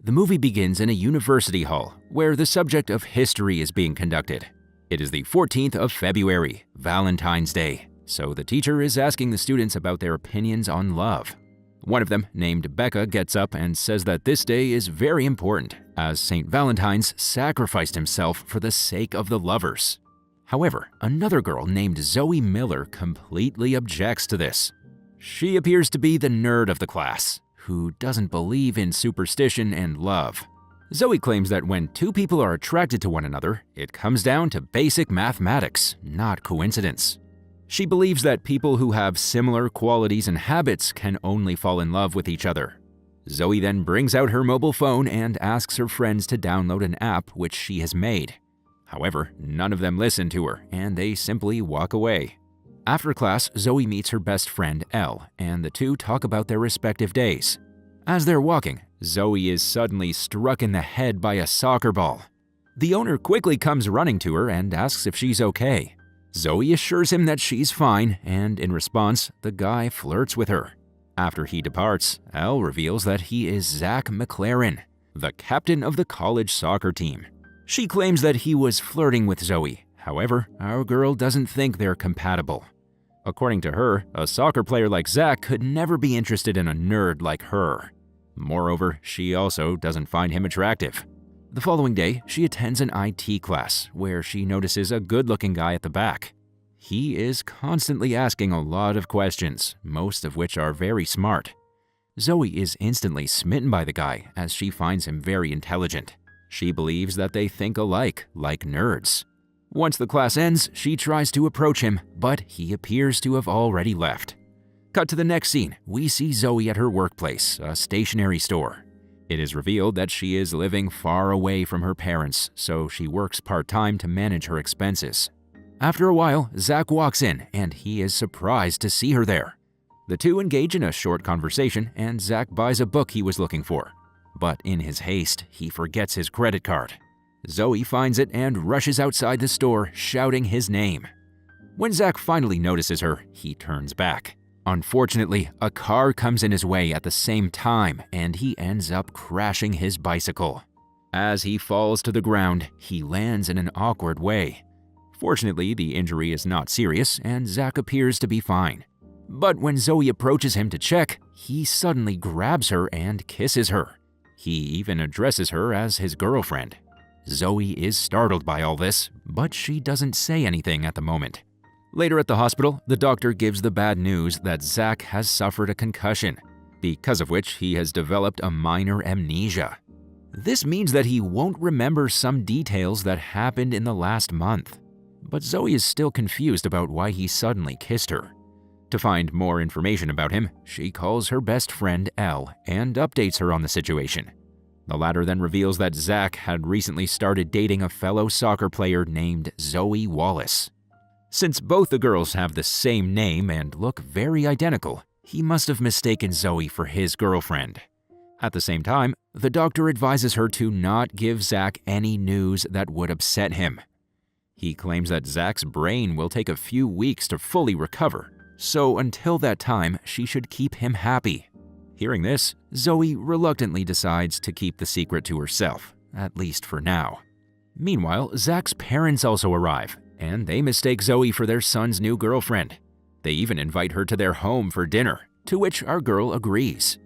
The movie begins in a university hall where the subject of history is being conducted. It is the 14th of February, Valentine's Day, so the teacher is asking the students about their opinions on love. One of them, named Becca, gets up and says that this day is very important, as Saint Valentine's sacrificed himself for the sake of the lovers. However, another girl named Zoey Miller completely objects to this. She appears to be the nerd of the class, who doesn't believe in superstition and love. Zoey claims that when two people are attracted to one another, it comes down to basic mathematics, not coincidence. She believes that people who have similar qualities and habits can only fall in love with each other. Zoey then brings out her mobile phone and asks her friends to download an app which she has made. However, none of them listen to her, and they simply walk away. After class, Zoey meets her best friend, Elle, and the two talk about their respective days. As they're walking, Zoey is suddenly struck in the head by a soccer ball. The owner quickly comes running to her and asks if she's okay. Zoey assures him that she's fine, and in response, the guy flirts with her. After he departs, Elle reveals that he is Zach McLaren, the captain of the college soccer team. She claims that he was flirting with Zoey. However, our girl doesn't think they're compatible. According to her, a soccer player like Zach could never be interested in a nerd like her. Moreover, she also doesn't find him attractive. The following day, she attends an IT class where she notices a good-looking guy at the back. He is constantly asking a lot of questions, most of which are very smart. Zoey is instantly smitten by the guy as she finds him very intelligent. She believes that they think alike, like nerds. Once the class ends, she tries to approach him, but he appears to have already left. Cut to the next scene, we see Zoey at her workplace, a stationery store. It is revealed that she is living far away from her parents, so she works part-time to manage her expenses. After a while, Zach walks in, and he is surprised to see her there. The two engage in a short conversation, and Zach buys a book he was looking for. But in his haste, he forgets his credit card. Zoey finds it and rushes outside the store, shouting his name. When Zach finally notices her, he turns back. Unfortunately, a car comes in his way at the same time, and he ends up crashing his bicycle. As he falls to the ground, he lands in an awkward way. Fortunately, the injury is not serious, and Zach appears to be fine. But when Zoey approaches him to check, he suddenly grabs her and kisses her. He even addresses her as his girlfriend. Zoey is startled by all this, but she doesn't say anything at the moment. Later at the hospital, the doctor gives the bad news that Zach has suffered a concussion, because of which he has developed a minor amnesia. This means that he won't remember some details that happened in the last month. But Zoey is still confused about why he suddenly kissed her. To find more information about him, she calls her best friend Elle and updates her on the situation. The latter then reveals that Zach had recently started dating a fellow soccer player named Zoe Wallace. Since both the girls have the same name and look very identical, he must have mistaken Zoey for his girlfriend. At the same time, the doctor advises her to not give Zach any news that would upset him. He claims that Zach's brain will take a few weeks to fully recover, so until that time, she should keep him happy. Hearing this, Zoey reluctantly decides to keep the secret to herself, at least for now. Meanwhile, Zach's parents also arrive, and they mistake Zoey for their son's new girlfriend. They even invite her to their home for dinner, to which our girl agrees.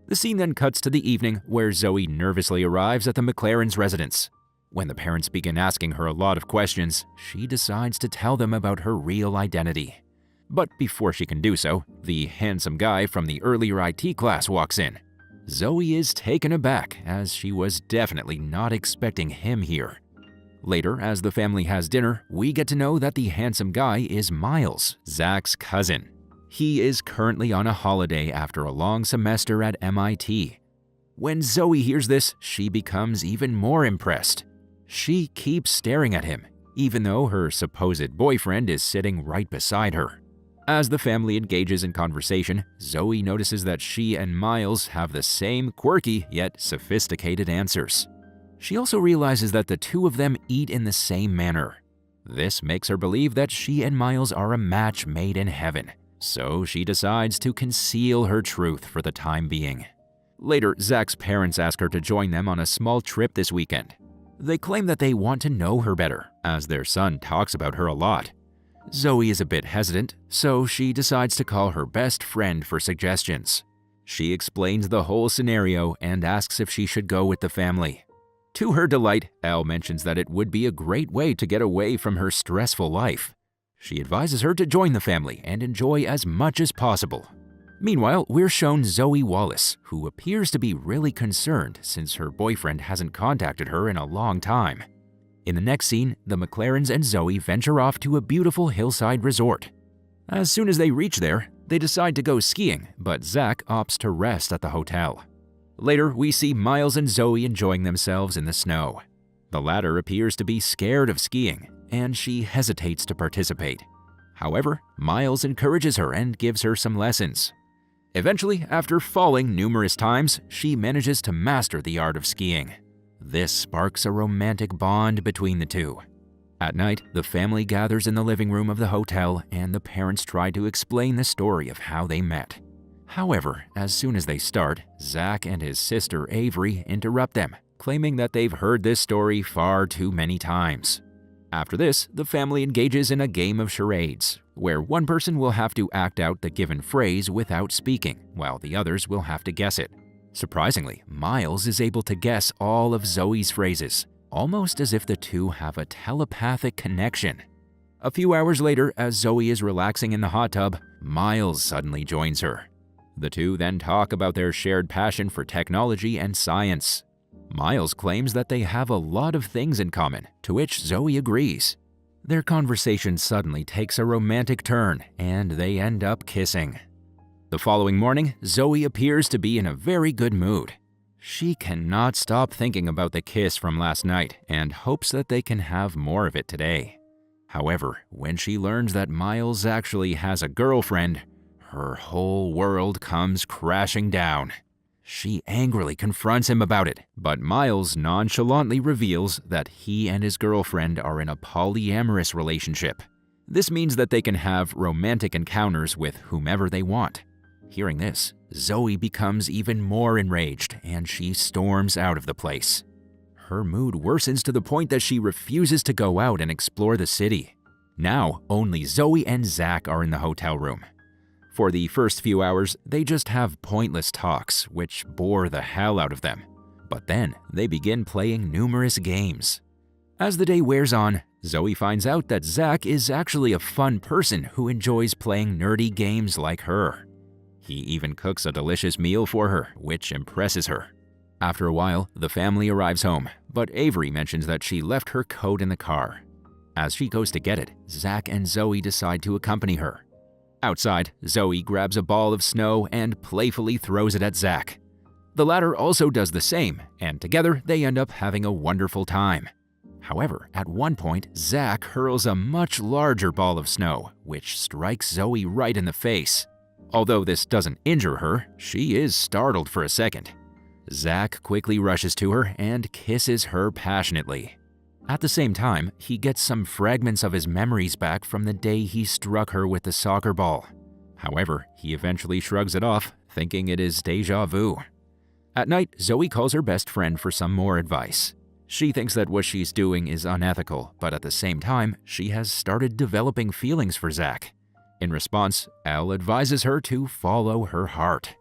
The scene then cuts to the evening where Zoey nervously arrives at the McLaren's residence. When the parents begin asking her a lot of questions, she decides to tell them about her real identity. But before she can do so, the handsome guy from the earlier IT class walks in. Zoey is taken aback, as she was definitely not expecting him here. Later, as the family has dinner, we get to know that the handsome guy is Miles, Zach's cousin. He is currently on a holiday after a long semester at MIT. When Zoey hears this, she becomes even more impressed. She keeps staring at him, even though her supposed boyfriend is sitting right beside her. As the family engages in conversation, Zoey notices that she and Miles have the same quirky yet sophisticated answers. She also realizes that the two of them eat in the same manner. This makes her believe that she and Miles are a match made in heaven, so she decides to conceal her truth for the time being. Later, Zach's parents ask her to join them on a small trip this weekend. They claim that they want to know her better, as their son talks about her a lot. Zoey is a bit hesitant, so she decides to call her best friend for suggestions. She explains the whole scenario and asks if she should go with the family. To her delight, Elle mentions that it would be a great way to get away from her stressful life. She advises her to join the family and enjoy as much as possible. Meanwhile, we're shown Zoe Wallace, who appears to be really concerned since her boyfriend hasn't contacted her in a long time. In the next scene, the McLarens and Zoe venture off to a beautiful hillside resort. As soon as they reach there, they decide to go skiing, but Zach opts to rest at the hotel. Later, we see Miles and Zoe enjoying themselves in the snow. The latter appears to be scared of skiing, and she hesitates to participate. However, Miles encourages her and gives her some lessons. Eventually, after falling numerous times, she manages to master the art of skiing. This sparks a romantic bond between the two. At night, the family gathers in the living room of the hotel, and the parents try to explain the story of how they met. However, as soon as they start, Zach and his sister Avery interrupt them, claiming that they've heard this story far too many times. After this, the family engages in a game of charades, where one person will have to act out the given phrase without speaking, while the others will have to guess it. Surprisingly, Miles is able to guess all of Zoe's phrases, almost as if the two have a telepathic connection. A few hours later, as Zoe is relaxing in the hot tub, Miles suddenly joins her. The two then talk about their shared passion for technology and science. Miles claims that they have a lot of things in common, to which Zoe agrees. Their conversation suddenly takes a romantic turn, and they end up kissing. The following morning, Zoe appears to be in a very good mood. She cannot stop thinking about the kiss from last night and hopes that they can have more of it today. However, when she learns that Miles actually has a girlfriend, her whole world comes crashing down. She angrily confronts him about it, but Miles nonchalantly reveals that he and his girlfriend are in a polyamorous relationship. This means that they can have romantic encounters with whomever they want. Hearing this, Zoe becomes even more enraged and she storms out of the place. Her mood worsens to the point that she refuses to go out and explore the city. Now, only Zoe and Zach are in the hotel room. For the first few hours, they just have pointless talks, which bore the hell out of them. But then, they begin playing numerous games. As the day wears on, Zoe finds out that Zach is actually a fun person who enjoys playing nerdy games like her. He even cooks a delicious meal for her, which impresses her. After a while, the family arrives home, but Avery mentions that she left her coat in the car. As she goes to get it, Zach and Zoe decide to accompany her. Outside, Zoe grabs a ball of snow and playfully throws it at Zach. The latter also does the same, and together they end up having a wonderful time. However, at one point, Zach hurls a much larger ball of snow, which strikes Zoe right in the face. Although this doesn't injure her, she is startled for a second. Zach quickly rushes to her and kisses her passionately. At the same time, he gets some fragments of his memories back from the day he struck her with the soccer ball. However, he eventually shrugs it off, thinking it is déjà vu. At night, Zoe calls her best friend for some more advice. She thinks that what she's doing is unethical, but at the same time, she has started developing feelings for Zach. In response, Elle advises her to follow her heart.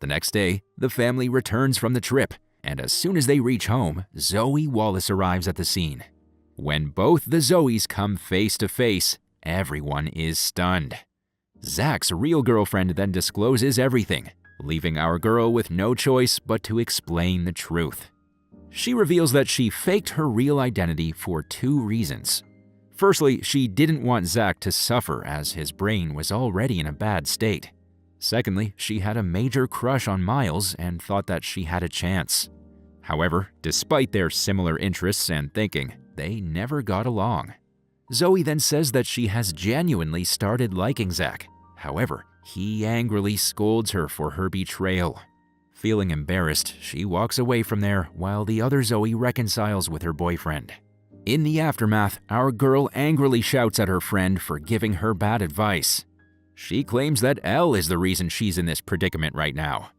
The next day, the family returns from the trip, and as soon as they reach home, Zoe Wallace arrives at the scene. When both the Zoes come face to face, everyone is stunned. Zach's real girlfriend then discloses everything, leaving our girl with no choice but to explain the truth. She reveals that she faked her real identity for two reasons. Firstly, she didn't want Zach to suffer as his brain was already in a bad state. Secondly, she had a major crush on Miles and thought that she had a chance. However, despite their similar interests and thinking, they never got along. Zoe then says that she has genuinely started liking Zach. However, he angrily scolds her for her betrayal. Feeling embarrassed, she walks away from there while the other Zoe reconciles with her boyfriend. In the aftermath, our girl angrily shouts at her friend for giving her bad advice. She claims that Elle is the reason she's in this predicament right now.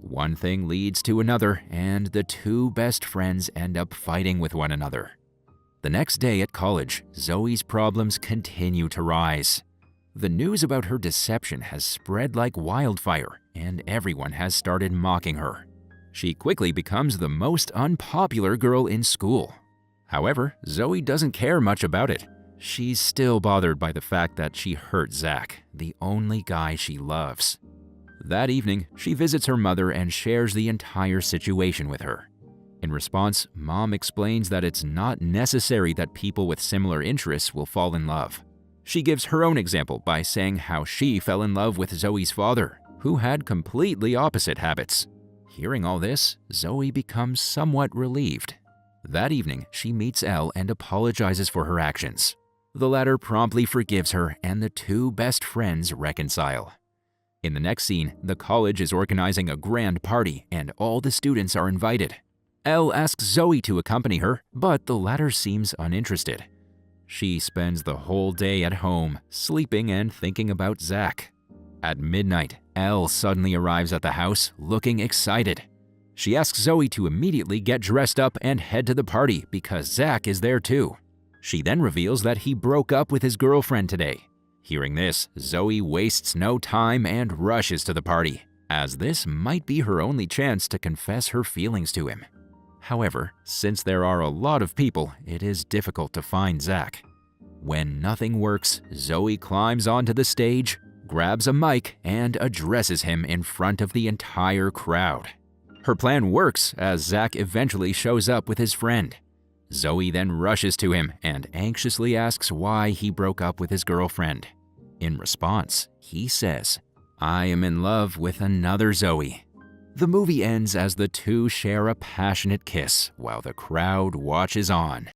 One thing leads to another, and the two best friends end up fighting with one another. The next day at college, Zoey's problems continue to rise. The news about her deception has spread like wildfire, and everyone has started mocking her. She quickly becomes the most unpopular girl in school. However, Zoey doesn't care much about it. She's still bothered by the fact that she hurt Zach, the only guy she loves. That evening, she visits her mother and shares the entire situation with her. In response, Mom explains that it's not necessary that people with similar interests will fall in love. She gives her own example by saying how she fell in love with Zoey's father, who had completely opposite habits. Hearing all this, Zoey becomes somewhat relieved. That evening, she meets Elle and apologizes for her actions. The latter promptly forgives her, and the two best friends reconcile. In the next scene, the college is organizing a grand party, and all the students are invited. Elle asks Zoey to accompany her, but the latter seems uninterested. She spends the whole day at home, sleeping and thinking about Zach. At midnight, Elle suddenly arrives at the house, looking excited. She asks Zoey to immediately get dressed up and head to the party because Zach is there too. She then reveals that he broke up with his girlfriend today. Hearing this, Zoey wastes no time and rushes to the party, as this might be her only chance to confess her feelings to him. However, since there are a lot of people, it is difficult to find Zach. When nothing works, Zoey climbs onto the stage, grabs a mic, and addresses him in front of the entire crowd. Her plan works as Zach eventually shows up with his friend. Zoey then rushes to him and anxiously asks why he broke up with his girlfriend. In response, he says, "I am in love with another Zoey." The movie ends as the two share a passionate kiss while the crowd watches on.